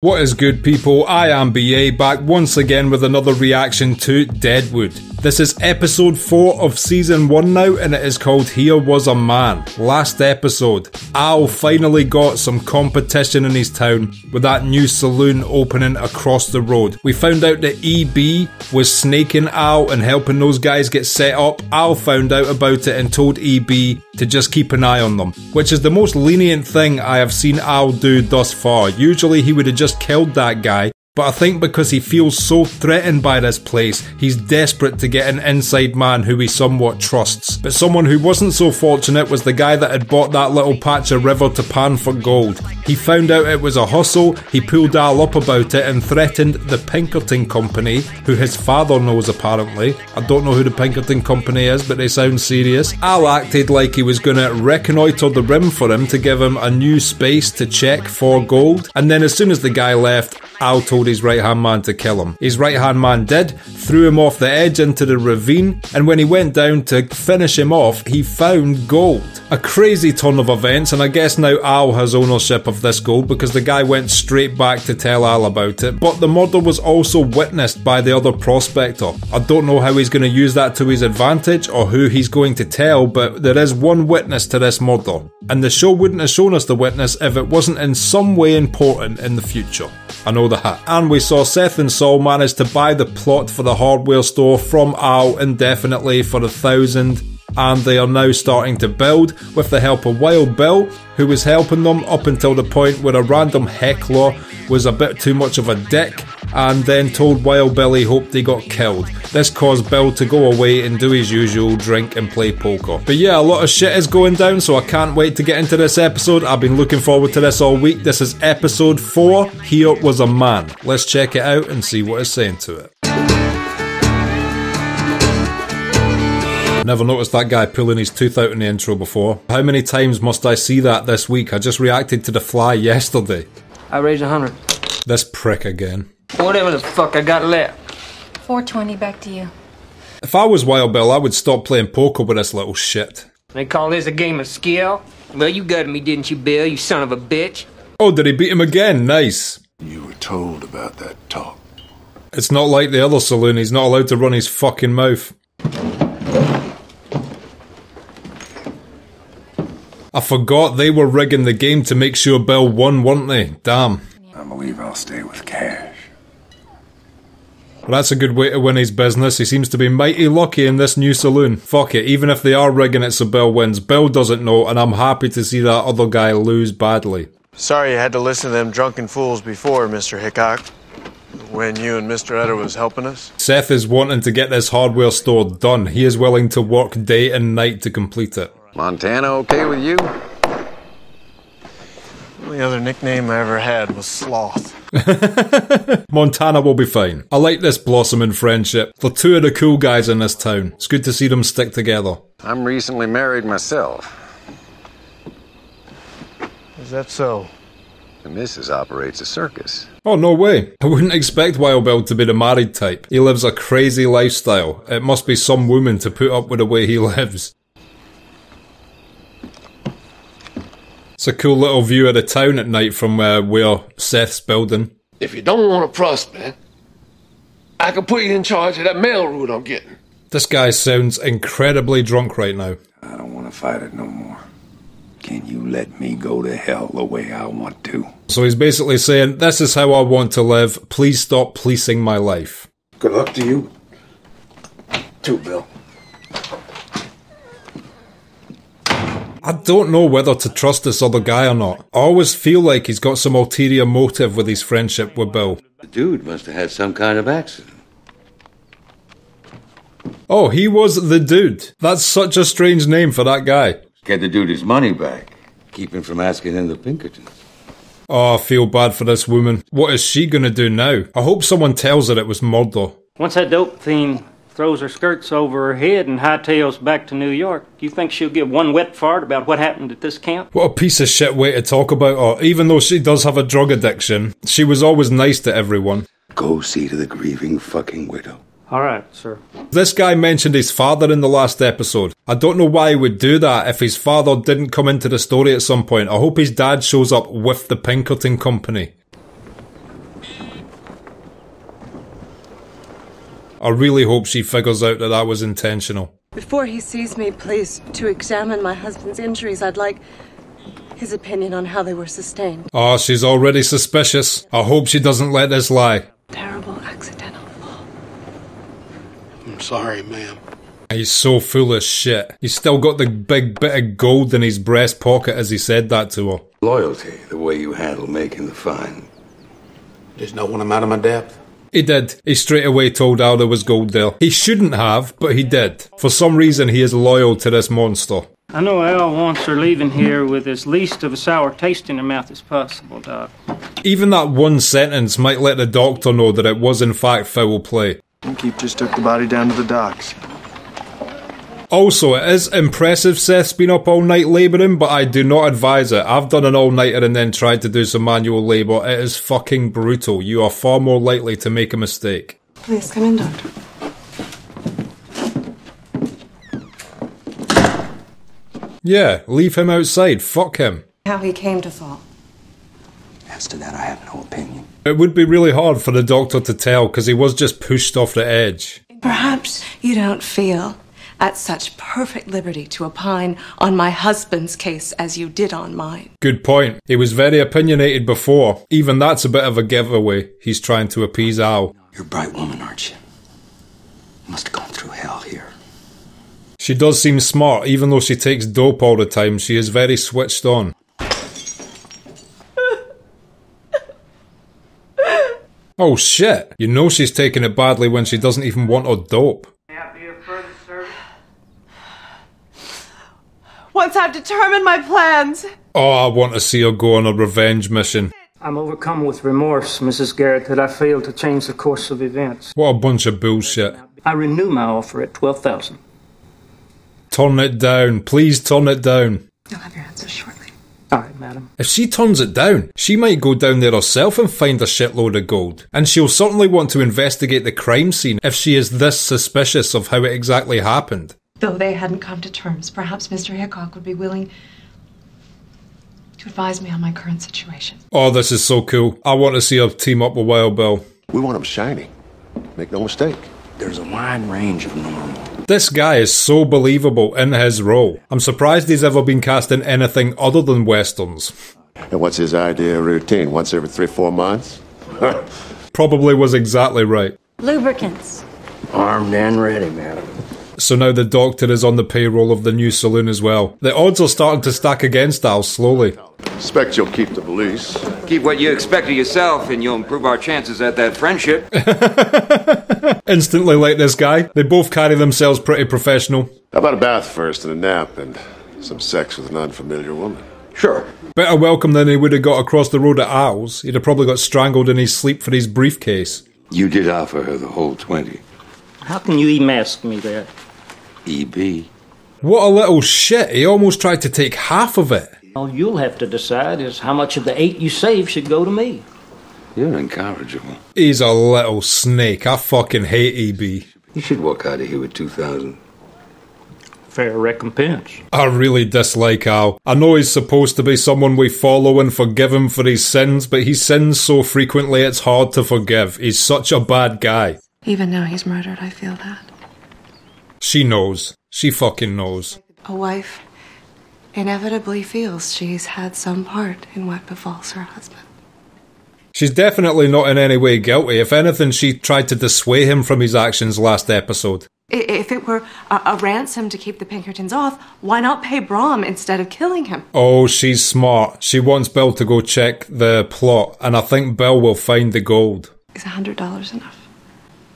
What is good, people? I am BA, back once again with another reaction to Deadwood. This is episode 4 of season 1 now, and it is called Here Was a Man. Last episode, Al finally got some competition in his town with that new saloon opening across the road. We found out that EB was snaking Al and helping those guys get set up. Al found out about it and told EB to just keep an eye on them, which is the most lenient thing I have seen Al do thus far. Usually he would have just killed that guy, but I think because he feels so threatened by this place, he's desperate to get an inside man who he somewhat trusts. But someone who wasn't so fortunate was the guy that had bought that little patch of river to pan for gold. He found out it was a hustle, he pulled Al up about it and threatened the Pinkerton Company, who his father knows apparently. I don't know who the Pinkerton Company is, but they sound serious. Al acted like he was gonna reconnoitre the rim for him to give him a new space to check for gold, and then as soon as the guy left, Al told his right-hand man to kill him. His right-hand man did, threw him off the edge into the ravine, and when he went down to finish him off, he found gold. A crazy turn of events, and I guess now Al has ownership of this gold because the guy went straight back to tell Al about it, but the murder was also witnessed by the other prospector. I don't know how he's going to use that to his advantage or who he's going to tell, but there is one witness to this murder, and the show wouldn't have shown us the witness if it wasn't in some way important in the future. I know that. And we saw Seth and Saul manage to buy the plot for the hardware store from Al indefinitely for 1,000, and they are now starting to build with the help of Wild Bill, who was helping them up until the point where a random heckler was a bit too much of a dick and then told Wild Bill he hoped he got killed. This caused Bill to go away and do his usual drink and play poker. But yeah, a lot of shit is going down, so I can't wait to get into this episode. I've been looking forward to this all week. This is episode 4, Here Was a Man. Let's check it out and see what it's saying to it. Never noticed that guy pulling his tooth out in the intro before. How many times must I see that this week? I just reacted to The Fly yesterday. I raised 100. This prick again. Whatever the fuck I got left. 420 back to you. If I was Wild Bill, I would stop playing poker with this little shit. They call this a game of skill? Well, you got me, didn't you, Bill, you son of a bitch? Oh, did he beat him again? Nice. You were told about that talk. It's not like the other saloon, he's not allowed to run his fucking mouth. I forgot they were rigging the game to make sure Bill won, weren't they? Damn. I believe I'll stay with cash. Well, that's a good way to win his business. He seems to be mighty lucky in this new saloon. Fuck it, even if they are rigging it so Bill wins, Bill doesn't know, and I'm happy to see that other guy lose badly. Sorry you had to listen to them drunken fools before, Mr. Hickok. When you and Mr. Eder was helping us. Seth is wanting to get this hardware store done. He is willing to work day and night to complete it. Montana okay with you? The only other nickname I ever had was Sloth. Montana will be fine. I like this blossoming friendship. They're two of the cool guys in this town. It's good to see them stick together. I'm recently married myself. Is that so? The missus operates a circus. Oh, no way. I wouldn't expect Wild Bill to be the married type. He lives a crazy lifestyle. It must be some woman to put up with the way he lives. It's a cool little view of the town at night from where Seth's building. If you don't want to prospect, I can put you in charge of that mail route I'm getting. This guy sounds incredibly drunk right now. I don't want to fight it no more. Can you let me go to hell the way I want to? So he's basically saying, this is how I want to live. Please stop policing my life. Good luck to you, too, Bill. I don't know whether to trust this other guy or not. I always feel like he's got some ulterior motive with his friendship with Bill. The dude must have had some kind of accident. Oh, he was the dude. That's such a strange name for that guy. Get the dude his money back. Keep him from asking in the Pinkertons. Oh, I feel bad for this woman. What is she gonna do now? I hope someone tells her it was murder. Once that dope fiend throws her skirts over her head and hightails back to New York, you think she'll give one wet fart about what happened at this camp? What a piece of shit way to talk about her. Even though she does have a drug addiction, she was always nice to everyone. Go see to the grieving fucking widow. All right, sir. This guy mentioned his father in the last episode. I don't know why he would do that if his father didn't come into the story at some point. I hope his dad shows up with the Pinkerton Company. I really hope she figures out that that was intentional. Before he sees me, please, to examine my husband's injuries, I'd like his opinion on how they were sustained. Oh, she's already suspicious. I hope she doesn't let this lie. Terrible accidental fall. I'm sorry, ma'am. He's so full of shit. He's still got the big bit of gold in his breast pocket as he said that to her. Loyalty, the way you handle making the find. Just know when I'm out of my depth. He did. He straight away told Al there was gold there. He shouldn't have, but he did. For some reason, he is loyal to this monster. I know Al wants her leaving here with as least of a sour taste in her mouth as possible, Doc. Even that one sentence might let the doctor know that it was in fact foul play. Keith just took the body down to the docks. Also, it is impressive Seth's been up all night labouring, but I do not advise it. I've done an all-nighter and then tried to do some manual labour. It is fucking brutal. You are far more likely to make a mistake. Please come in, Doctor. Yeah, leave him outside. Fuck him. How he came to fall. As to that, I have no opinion. It would be really hard for the doctor to tell because he was just pushed off the edge. Perhaps you don't feel at such perfect liberty to opine on my husband's case as you did on mine. Good point. He was very opinionated before. Even that's a bit of a giveaway. He's trying to appease Al. You're a bright woman, aren't you? You must have gone through hell here. She does seem smart. Even though she takes dope all the time, she is very switched on. Oh shit. You know she's taking it badly when she doesn't even want her dope. Once I've determined my plans. Oh, I want to see her go on a revenge mission. I'm overcome with remorse, Mrs. Garrett, that I failed to change the course of events. What a bunch of bullshit. I renew my offer at $12,000. Turn it down. Please turn it down. You'll have your answer shortly. All right, madam. If she turns it down, she might go down there herself and find a shitload of gold. And she'll certainly want to investigate the crime scene if she is this suspicious of how it exactly happened. Though they hadn't come to terms, perhaps Mr. Hickok would be willing to advise me on my current situation. Oh, this is so cool. I want to see her team up with Wild Bill. We want him shiny. Make no mistake. There's a wide range of normal. This guy is so believable in his role. I'm surprised he's ever been cast in anything other than westerns. And what's his idea of routine? Once every 3-4 months? Probably was exactly right. Lubricants. Armed and ready, madam. So now the doctor is on the payroll of the new saloon as well. The odds are starting to stack against Al slowly. Expect you'll keep the police. Keep what you expect of yourself and you'll improve our chances at that friendship. Instantly like this guy. They both carry themselves pretty professional. How about a bath first and a nap and some sex with an unfamiliar woman? Sure. Better welcome than he would have got across the road at Al's. He'd have probably got strangled in his sleep for his briefcase. You did offer her the whole 20. How can you even ask me that? EB. What a little shit. He almost tried to take half of it. All you'll have to decide is how much of the 8 you save should go to me. You're incorrigible. He's a little snake. I fucking hate EB. You should walk out of here with 2,000. Fair recompense. I really dislike Al. I know he's supposed to be someone we follow and forgive him for his sins, but he sins so frequently it's hard to forgive. He's such a bad guy. Even now he's murdered, I feel that. She knows. She fucking knows. A wife inevitably feels she's had some part in what befalls her husband. She's definitely not in any way guilty. If anything, she tried to dissuade him from his actions last episode. If it were a ransom to keep the Pinkertons off, why not pay Brom instead of killing him? Oh, she's smart. She wants Bill to go check the plot, and I think Bill will find the gold. Is $100 enough?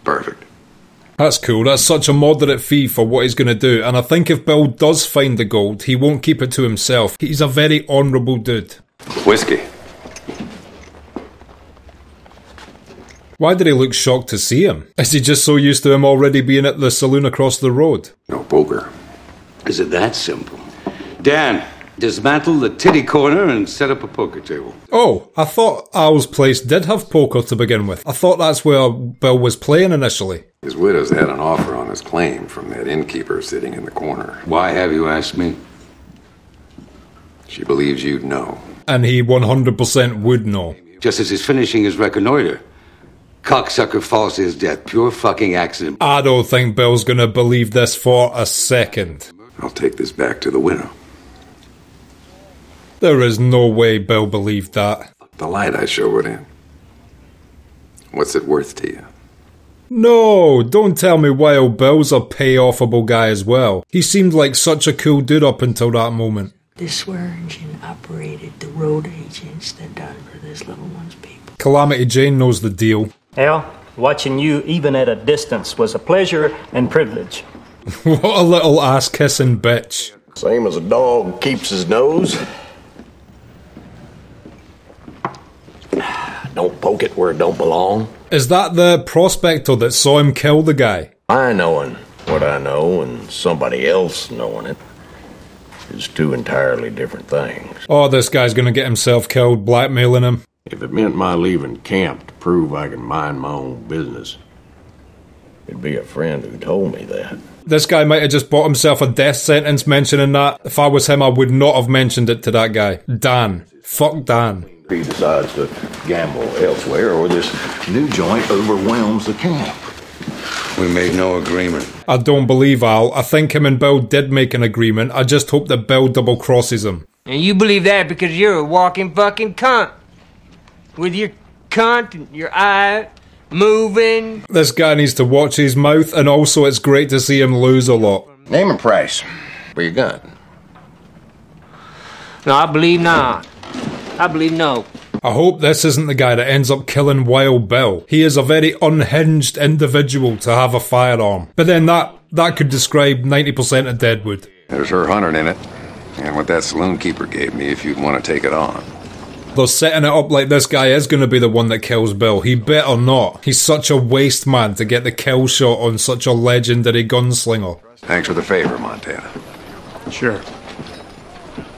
Perfect. That's cool. That's such a moderate fee for what he's going to do. And I think if Bill does find the gold, he won't keep it to himself. He's a very honourable dude. Whiskey. Why did he look shocked to see him? Is he just so used to him already being at the saloon across the road? No poker. Is it that simple? Dan, dismantle the titty corner and set up a poker table. Oh, I thought Al's place did have poker to begin with. I thought that's where Bill was playing initially. His widow's had an offer on his claim from that innkeeper sitting in the corner. Why have you asked me? She believes you'd know. And he 100% would know. Just as he's finishing his reconnoiter. cocksucker falls to his death. Pure fucking accident. I don't think Bill's gonna believe this for a second. I'll take this back to the widow. There is no way Bill believed that. The light I show it in. What's it worth to you? No, don't tell me Wild Bill's a pay-offable guy as well. He seemed like such a cool dude up until that moment. This swearingen operated the road agents that done for this little one's people. Calamity Jane knows the deal. Al, watching you even at a distance was a pleasure and privilege. What a little ass-kissing bitch. Same as a dog keeps his nose. Don't poke it where it don't belong. Is that the prospector that saw him kill the guy? I knowing what I know and somebody else knowing it is two entirely different things. Oh, this guy's gonna get himself killed, blackmailing him. If it meant my leaving camp to prove I can mind my own business, it'd be a friend who told me that. This guy might have just bought himself a death sentence mentioning that. If I was him, I would not have mentioned it to that guy. Dan. Fuck Dan. He decides to gamble elsewhere, or this new joint overwhelms the camp. We made no agreement. I don't believe Al. I think him and Bill did make an agreement. I just hope that Bill double crosses him. And you believe that because you're a walking fucking cunt. With your cunt and your eye moving. This guy needs to watch his mouth, and also it's great to see him lose a lot. Name and price for your gun. No, I believe not. I believe no. I hope this isn't the guy that ends up killing Wild Bill. He is a very unhinged individual to have a firearm. But then that could describe 90% of Deadwood. There's her 100 in it, and what that saloon keeper gave me if you'd want to take it on. They're setting it up like this guy is going to be the one that kills Bill. He better not. He's such a waste man to get the kill shot on such a legendary gunslinger. Thanks for the favor, Montana. Sure.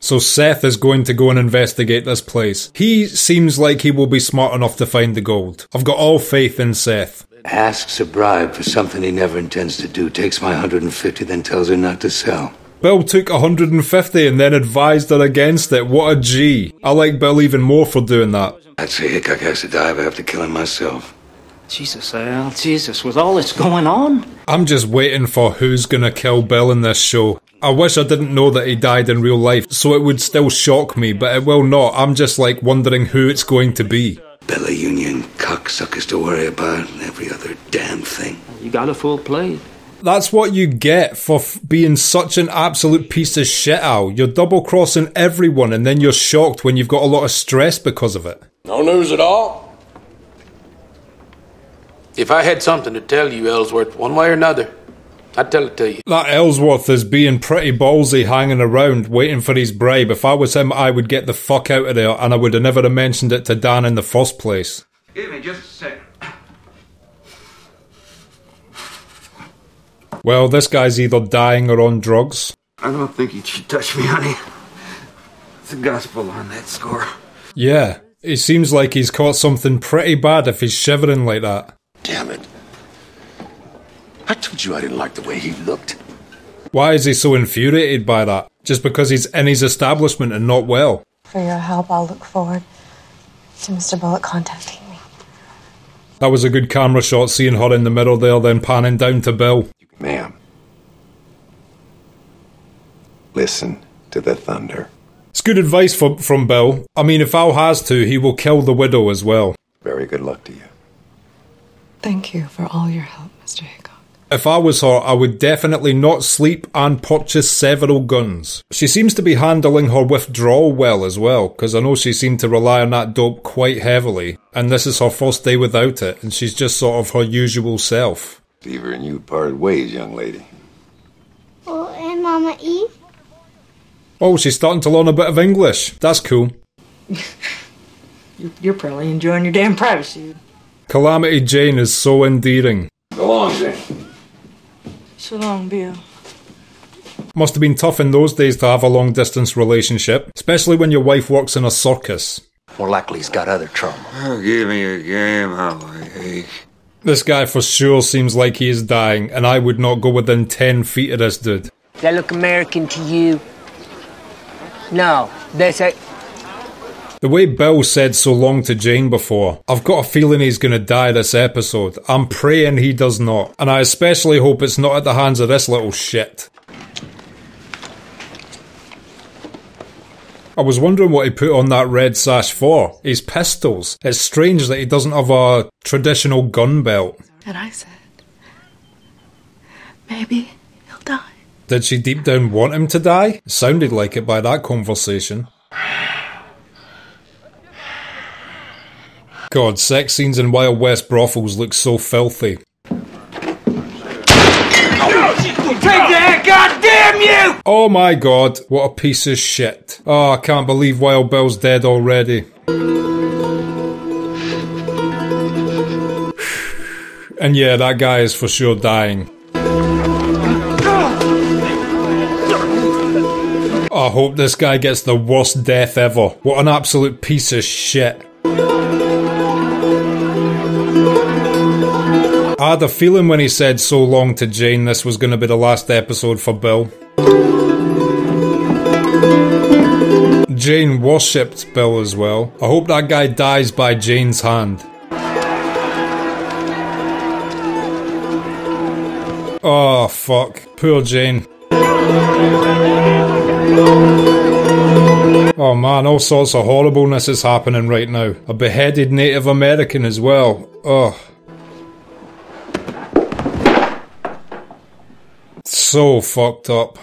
So Seth is going to go and investigate this place. He seems like he will be smart enough to find the gold. I've got all faith in Seth. Asks a bribe for something he never intends to do. Takes my 150, then tells her not to sell. Bill took 150 and then advised her against it. What a G. I like Bill even more for doing that. I'd say Hickok has to die if I have to kill him myself. Jesus, Al, Jesus, with all that's going on? I'm just waiting for who's gonna kill Bill in this show. I wish I didn't know that he died in real life, so it would still shock me, but it will not. I'm just like wondering who it's going to be. Bella Union cocksuckers to worry about and every other damn thing. You got a full plate. That's what you get for being such an absolute piece of shit, Al. You're double-crossing everyone and then you're shocked when you've got a lot of stress because of it. No news at all? If I had something to tell you, Ellsworth, one way or another, I'd tell it to you. That Ellsworth is being pretty ballsy hanging around waiting for his bribe. If I was him, I would get the fuck out of there and I would have never have mentioned it to Dan in the first place. Give me just a second. Well, this guy's either dying or on drugs. I don't think you should touch me, honey. It's the gospel on that score. Yeah, it seems like he's caught something pretty bad if he's shivering like that. Damn it. I told you I didn't like the way he looked. Why is he so infuriated by that? Just because he's in his establishment and not well? For your help, I'll look forward to Mr. Bullock contacting me. That was a good camera shot, seeing her in the middle there, then panning down to Bill. Ma'am. Listen to the thunder. It's good advice from Bill. I mean, if Al has to, he will kill the widow as well. Very good luck to you. Thank you for all your help, Mr. Hickok. If I was her, I would definitely not sleep and purchase several guns. She seems to be handling her withdrawal well as well, because I know she seemed to rely on that dope quite heavily, and this is her first day without it, and she's just sort of her usual self. Fever and you parted ways, young lady. Oh, and Mama Eve? Oh, she's starting to learn a bit of English. That's cool. You're probably enjoying your damn privacy. Calamity Jane is so endearing. Go on, Jane. So long, Bill. Must have been tough in those days to have a long-distance relationship, especially when your wife works in a circus. More likely he's got other trouble. Oh, give me a game, how I ache. This guy for sure seems like he is dying, and I would not go within 10 feet of this dude. Does that look American to you? No, that's a... The way Bill said so long to Jane before, I've got a feeling he's gonna die this episode. I'm praying he does not. And I especially hope it's not at the hands of this little shit. I was wondering what he put on that red sash for. His pistols. It's strange that he doesn't have a traditional gun belt. And I said, maybe he'll die. Did she deep down want him to die? It sounded like it by that conversation. God, sex scenes in Wild West brothels look so filthy. Take that, goddamn you! Oh my god, what a piece of shit. Oh, I can't believe Wild Bill's dead already. And yeah, that guy is for sure dying. I hope this guy gets the worst death ever. What an absolute piece of shit. I had a feeling when he said so long to Jane this was going to be the last episode for Bill. Jane worshipped Bill as well. I hope that guy dies by Jane's hand. Oh fuck, poor Jane. Oh man, all sorts of horribleness is happening right now. A beheaded Native American as well. Ugh. So fucked up.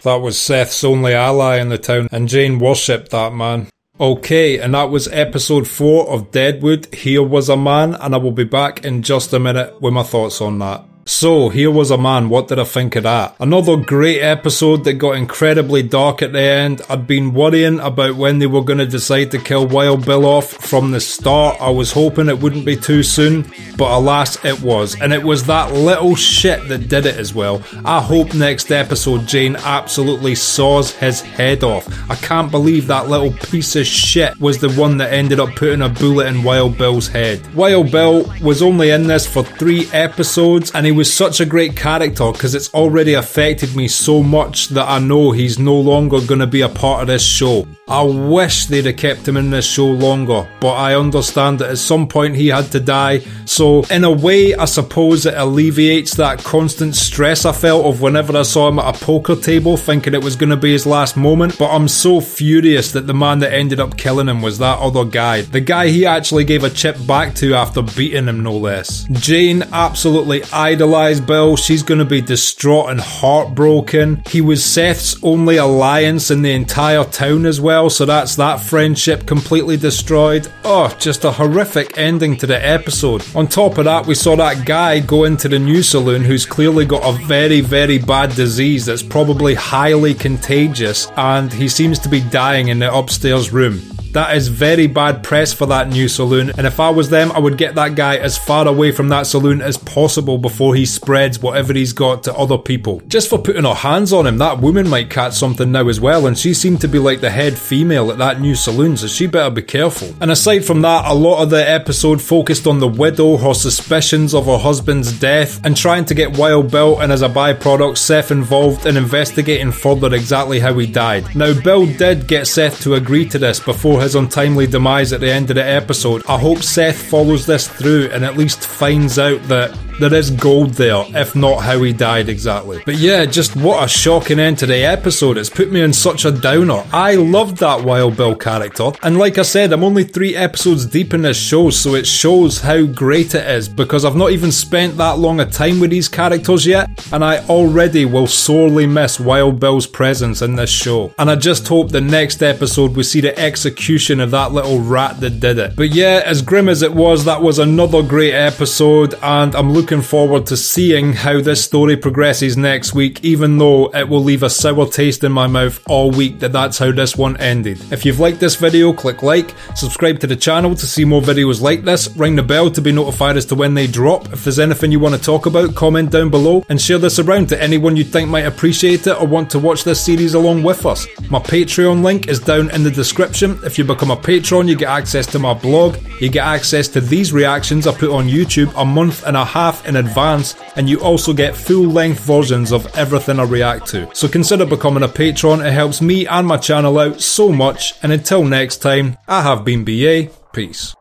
That was Seth's only ally in the town, and Jane worshipped that man. Okay, and that was episode 4 of Deadwood, Here Was a Man, and I will be back in just a minute with my thoughts on that. So, Here Was a Man, what did I think of that? Another great episode that got incredibly dark at the end. I'd been worrying about when they were going to decide to kill Wild Bill off from the start. I was hoping it wouldn't be too soon, but alas it was. And it was that little shit that did it as well. I hope next episode Jane absolutely saws his head off. I can't believe that little piece of shit was the one that ended up putting a bullet in Wild Bill's head. Wild Bill was only in this for 3 episodes, and he was such a great character because it's already affected me so much that I know he's no longer going to be a part of this show. I wish they'd have kept him in this show longer, but I understand that at some point he had to die, so in a way I suppose it alleviates that constant stress I felt of whenever I saw him at a poker table thinking it was going to be his last moment, but I'm so furious that the man that ended up killing him was that other guy. The guy he actually gave a chip back to after beating him, no less. Jane absolutely idolised Bill. She's going to be distraught and heartbroken. He was Seth's only alliance in the entire town as well, so that's that friendship completely destroyed. Oh, just a horrific ending to the episode. On top of that, we saw that guy go into the new saloon who's clearly got a very, very bad disease that's probably highly contagious, and he seems to be dying in the upstairs room. That is very bad press for that new saloon, and if I was them, I would get that guy as far away from that saloon as possible before he spreads whatever he's got to other people. Just for putting her hands on him, that woman might catch something now as well, and she seemed to be like the head female at that new saloon, so she better be careful. And aside from that, a lot of the episode focused on the widow, her suspicions of her husband's death, and trying to get Wild Bill, and as a byproduct, Seth involved in investigating further exactly how he died. Now, Bill did get Seth to agree to this before his untimely demise at the end of the episode. I hope Seth follows this through and at least finds out that there is gold there, if not how he died exactly. But yeah, just what a shocking end to the episode. It's put me in such a downer. I loved that Wild Bill character, and like I said, I'm only 3 episodes deep in this show, so it shows how great it is, because I've not even spent that long a time with these characters yet, and I already will sorely miss Wild Bill's presence in this show. And I just hope the next episode we see the execution of that little rat that did it. But yeah, as grim as it was, that was another great episode, and I'm looking forward to seeing how this story progresses next week, even though it will leave a sour taste in my mouth all week that that's how this one ended. If you've liked this video, click like, subscribe to the channel to see more videos like this, ring the bell to be notified as to when they drop. If there's anything you want to talk about, comment down below, and share this around to anyone you think might appreciate it or want to watch this series along with us. My Patreon link is down in the description. If you become a patron, you get access to my blog, you get access to these reactions I put on YouTube a month and a half half in advance, and you also get full-length versions of everything I react to. So consider becoming a patron, it helps me and my channel out so much, and until next time, I have been BA, peace.